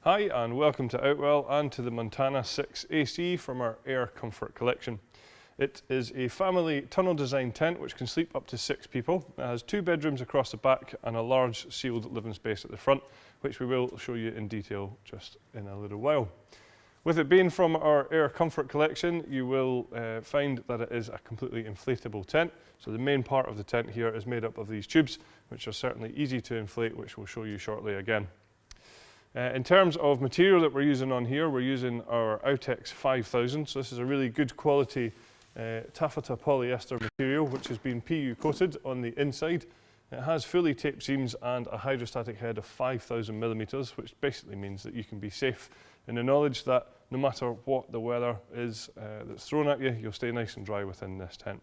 Hi and welcome to Outwell and to the Montana 6 AC from our Air Comfort collection. It is a family tunnel design tent which can sleep up to 6 people. It has 2 bedrooms across the back and a large sealed living space at the front, which we will show you in detail just in a little while. With it being from our Air Comfort collection, you will find that it is a completely inflatable tent. So the main part of the tent here is made up of these tubes, which are certainly easy to inflate, which we'll show you shortly again. In terms of material that we're using on here, we're using our Outex 5000. So this is a really good quality taffeta polyester material, which has been PU coated on the inside. It has fully taped seams and a hydrostatic head of 5,000 millimeters, which basically means that you can be safe in the knowledge that no matter what the weather is that's thrown at you, you'll stay nice and dry within this tent.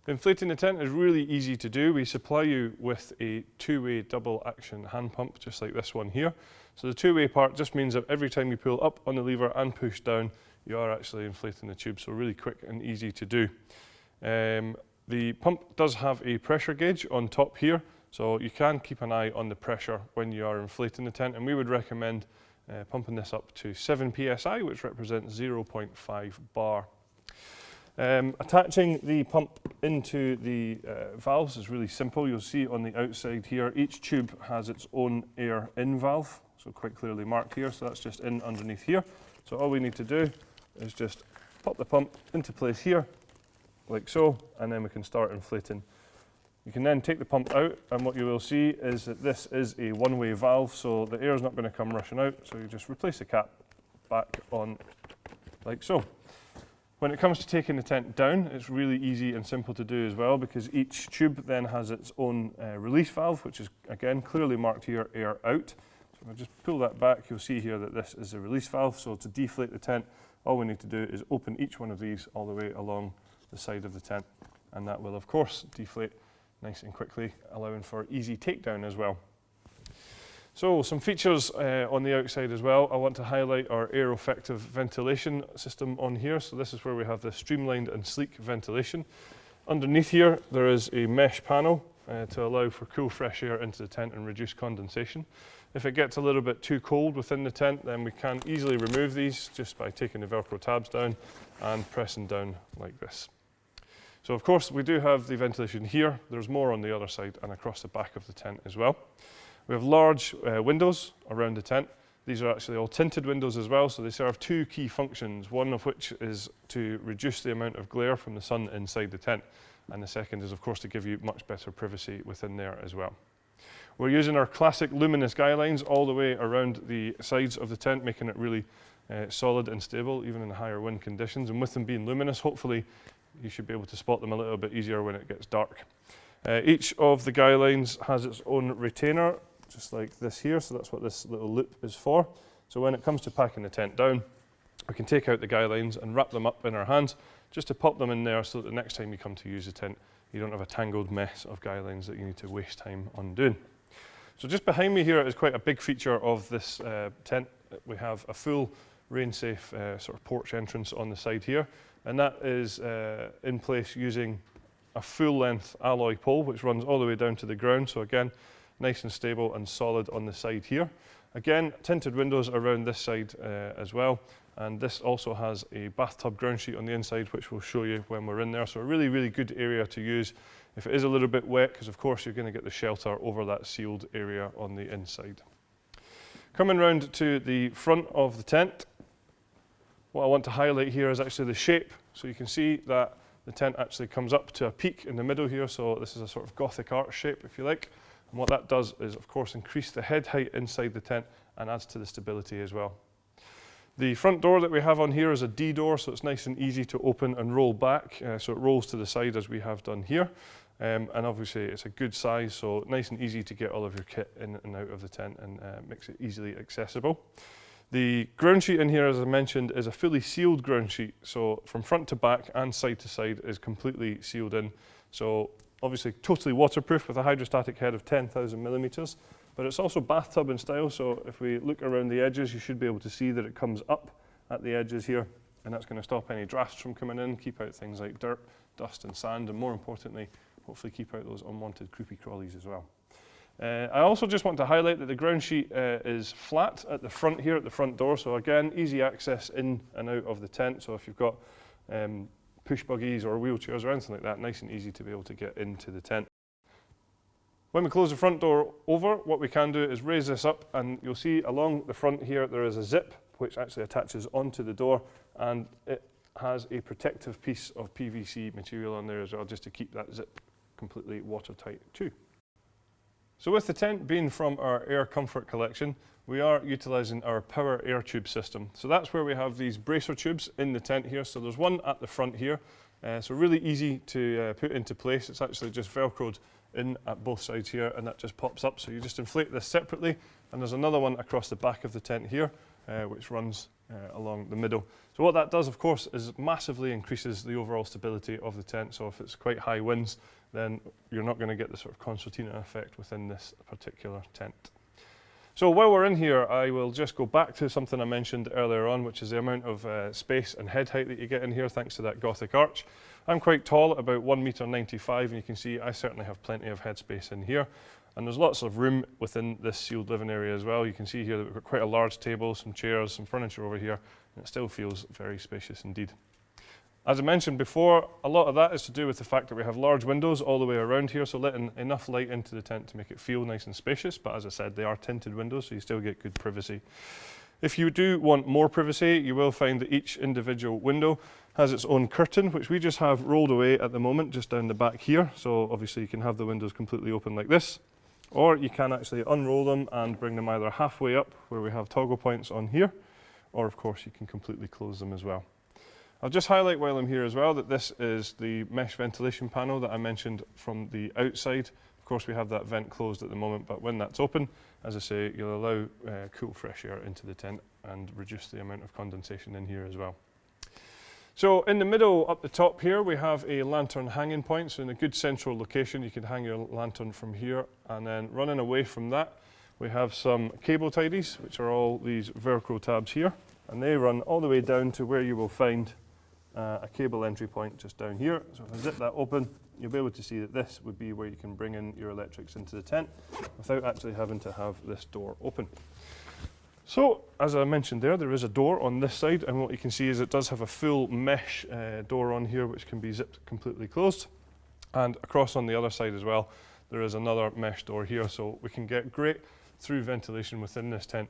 Inflating the tent is really easy to do. We supply you with a 2-way double action hand pump, just like this one here. So the 2-way part just means that every time you pull up on the lever and push down, you are actually inflating the tube, so really quick and easy to do. The pump does have a pressure gauge on top here, so you can keep an eye on the pressure when you are inflating the tent, and we would recommend pumping this up to 7 psi, which represents 0.5 bar. Attaching the pump into the valves is really simple. You'll see on the outside here, each tube has its own air in valve, so quite clearly marked here, so that's just in underneath here. So all we need to do is just pop the pump into place here, like so, and then we can start inflating. You can then take the pump out, and what you will see is that this is a one-way valve, so the air is not going to come rushing out, so you just replace the cap back on like so. When it comes to taking the tent down, it's really easy and simple to do as well, because each tube then has its own release valve, which is again clearly marked here, air out. So if I just pull that back, you'll see here that this is a release valve. So to deflate the tent, all we need to do is open each one of these all the way along the side of the tent, and that will of course deflate nice and quickly, allowing for easy takedown as well. So some features on the outside as well. I want to highlight our air-effective ventilation system on here. So this is where we have the streamlined and sleek ventilation. Underneath here, there is a mesh panel to allow for cool, fresh air into the tent and reduce condensation. If it gets a little bit too cold within the tent, then we can easily remove these just by taking the Velcro tabs down and pressing down like this. So of course, we do have the ventilation here. There's more on the other side and across the back of the tent as well. We have large windows around the tent. These are actually all tinted windows as well, so they serve 2 key functions, one of which is to reduce the amount of glare from the sun inside the tent, and the second is of course to give you much better privacy within there as well. We're using our classic luminous guy lines all the way around the sides of the tent, making it really solid and stable even in the higher wind conditions, and with them being luminous, hopefully you should be able to spot them a little bit easier when it gets dark. Each of the guy lines has its own retainer, just like this here, so that's what this little loop is for. So when it comes to packing the tent down, we can take out the guy lines and wrap them up in our hands, just to pop them in there so that the next time you come to use the tent, you don't have a tangled mess of guy lines that you need to waste time on doing. So just behind me here is quite a big feature of this tent. We have a full rain-safe sort of porch entrance on the side here, and that is in place using a full-length alloy pole, which runs all the way down to the ground. So again, nice and stable and solid on the side here. Again, tinted windows around this side as well. And this also has a bathtub ground sheet on the inside, which we'll show you when we're in there. So a really, really good area to use if it is a little bit wet, because of course you're going to get the shelter over that sealed area on the inside. Coming round to the front of the tent, what I want to highlight here is actually the shape. So you can see that the tent actually comes up to a peak in the middle here. So this is a sort of Gothic arch shape, if you like. And what that does is, of course, increase the head height inside the tent and adds to the stability as well. The front door that we have on here is a D door, so it's nice and easy to open and roll back. So it rolls to the side as we have done here. And obviously it's a good size, so nice and easy to get all of your kit in and out of the tent, and makes it easily accessible. The ground sheet in here, as I mentioned, is a fully sealed ground sheet. So from front to back and side to side is completely sealed in. So obviously totally waterproof with a hydrostatic head of 10,000 millimeters, but it's also bathtub in style. So if we look around the edges, you should be able to see that it comes up at the edges here, and that's going to stop any drafts from coming in, keep out things like dirt, dust and sand, and more importantly, hopefully keep out those unwanted creepy crawlies as well. I also just want to highlight that the ground sheet is flat at the front here, at the front door. So again, easy access in and out of the tent. So if you've got push buggies or wheelchairs or anything like that, nice and easy to be able to get into the tent. When we close the front door over, what we can do is raise this up, and you'll see along the front here there is a zip which actually attaches onto the door, and it has a protective piece of PVC material on there as well, just to keep that zip completely watertight too. So with the tent being from our Air Comfort collection, we are utilising our power air tube system. So that's where we have these bracer tubes in the tent here. So there's one at the front here, so really easy to put into place. It's actually just velcroed in at both sides here, and that just pops up. So you just inflate this separately, and there's another one across the back of the tent here, which runs along the middle. So what that does, of course, is massively increases the overall stability of the tent. So if it's quite high winds, then you're not going to get the sort of concertina effect within this particular tent. So while we're in here, I will just go back to something I mentioned earlier on, which is the amount of space and head height that you get in here thanks to that Gothic arch. I'm quite tall, at about 1.95 m, and you can see I certainly have plenty of headspace in here. And there's lots of room within this sealed living area as well. You can see here that we've got quite a large table, some chairs, some furniture over here, and it still feels very spacious indeed. As I mentioned before, a lot of that is to do with the fact that we have large windows all the way around here, so letting enough light into the tent to make it feel nice and spacious. But as I said, they are tinted windows, so you still get good privacy. If you do want more privacy, you will find that each individual window has its own curtain, which we just have rolled away at the moment, just down the back here. So obviously you can have the windows completely open like this, or you can actually unroll them and bring them either halfway up, where we have toggle points on here, or of course you can completely close them as well. I'll just highlight while I'm here as well that this is the mesh ventilation panel that I mentioned from the outside. Of course we have that vent closed at the moment, but when that's open, as I say, you'll allow cool fresh air into the tent and reduce the amount of condensation in here as well. So in the middle up the top here, we have a lantern hanging point. So in a good central location, you can hang your lantern from here, and then running away from that, we have some cable tidies, which are all these Velcro tabs here, and they run all the way down to where you will find a cable entry point just down here. So if I zip that open, you'll be able to see that this would be where you can bring in your electrics into the tent without actually having to have this door open. So as I mentioned there is a door on this side, and what you can see is it does have a full mesh door on here which can be zipped completely closed. And across on the other side as well, there is another mesh door here, so we can get great through ventilation within this tent,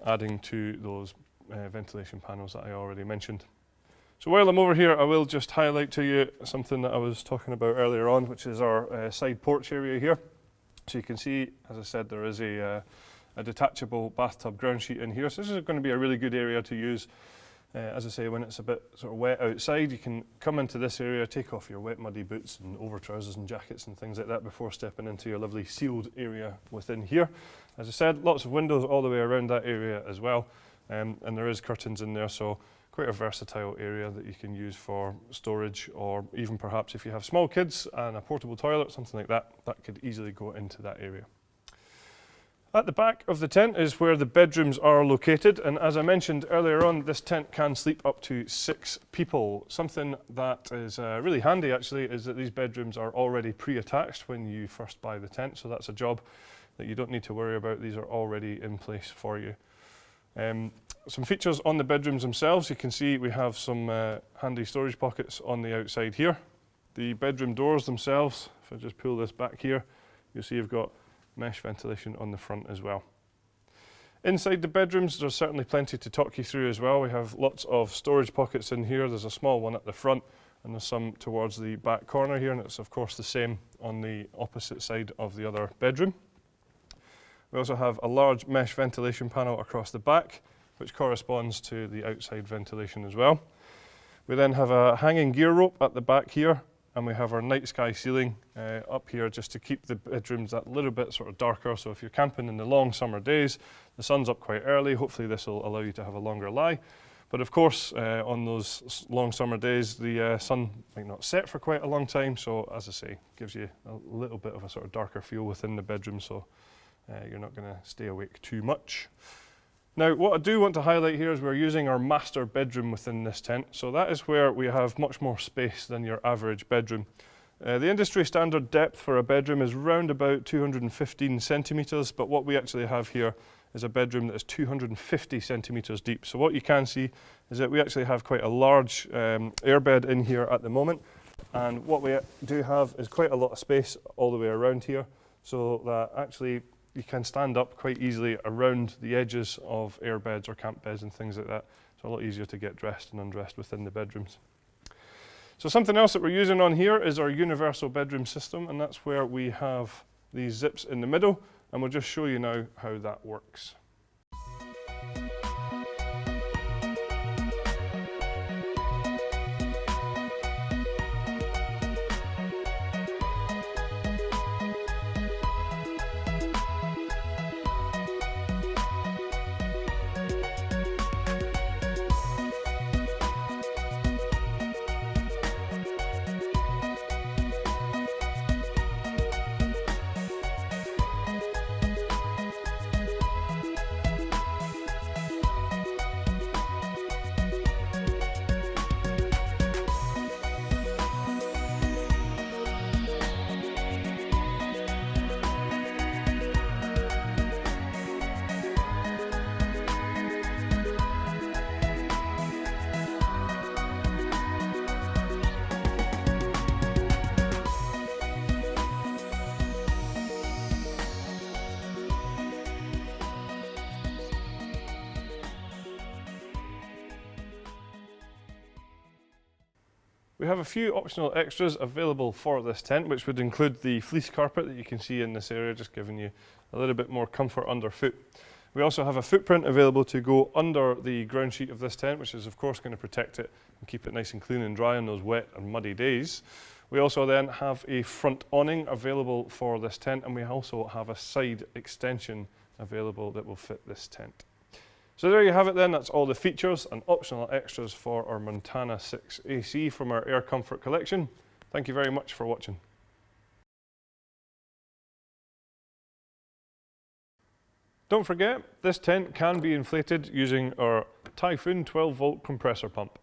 adding to those ventilation panels that I already mentioned. So while I'm over here, I will just highlight to you something that I was talking about earlier on, which is our side porch area here. So you can see, as I said, there is a detachable bathtub ground sheet in here. So this is going to be a really good area to use, as I say, when it's a bit sort of wet outside. You can come into this area, take off your wet muddy boots and over trousers and jackets and things like that before stepping into your lovely sealed area within here. As I said, lots of windows all the way around that area as well, and there is curtains in there, so quite a versatile area that you can use for storage, or even perhaps if you have small kids and a portable toilet, something like that, that could easily go into that area. At the back of the tent is where the bedrooms are located, and as I mentioned earlier on, this tent can sleep up to 6 people. Something that is really handy actually is that these bedrooms are already pre-attached when you first buy the tent, so that's a job that you don't need to worry about. These are already in place for you. Some features on the bedrooms themselves, you can see we have some handy storage pockets on the outside here. The bedroom doors themselves, if I just pull this back here, you'll see you've got mesh ventilation on the front as well. Inside the bedrooms, there's certainly plenty to talk you through as well. We have lots of storage pockets in here. There's a small one at the front, and there's some towards the back corner here, and it's of course the same on the opposite side of the other bedroom. We also have a large mesh ventilation panel across the back, which corresponds to the outside ventilation as well. We then have a hanging gear rope at the back here, and we have our night sky ceiling up here just to keep the bedrooms that little bit sort of darker. So if you're camping in the long summer days, the sun's up quite early, hopefully this will allow you to have a longer lie. But of course, on those long summer days, the sun might not set for quite a long time. So as I say, gives you a little bit of a sort of darker feel within the bedroom, so you're not going to stay awake too much. Now, what I do want to highlight here is we're using our master bedroom within this tent. So that is where we have much more space than your average bedroom. The industry standard depth for a bedroom is round about 215 centimetres, but what we actually have here is a bedroom that is 250 centimetres deep. So what you can see is that we actually have quite a large airbed in here at the moment, and what we do have is quite a lot of space all the way around here, so that actually you can stand up quite easily around the edges of airbeds or camp beds and things like that. It's a lot easier to get dressed and undressed within the bedrooms. So something else that we're using on here is our universal bedroom system, and that's where we have these zips in the middle, and we'll just show you now how that works. We have a few optional extras available for this tent, which would include the fleece carpet that you can see in this area, just giving you a little bit more comfort underfoot. We also have a footprint available to go under the ground sheet of this tent, which is of course going to protect it and keep it nice and clean and dry on those wet and muddy days. We also then have a front awning available for this tent, and we also have a side extension available that will fit this tent. So there you have it then, that's all the features and optional extras for our Montana 6 AC from our Air Comfort collection. Thank you very much for watching. Don't forget, this tent can be inflated using our Typhoon 12 volt compressor pump.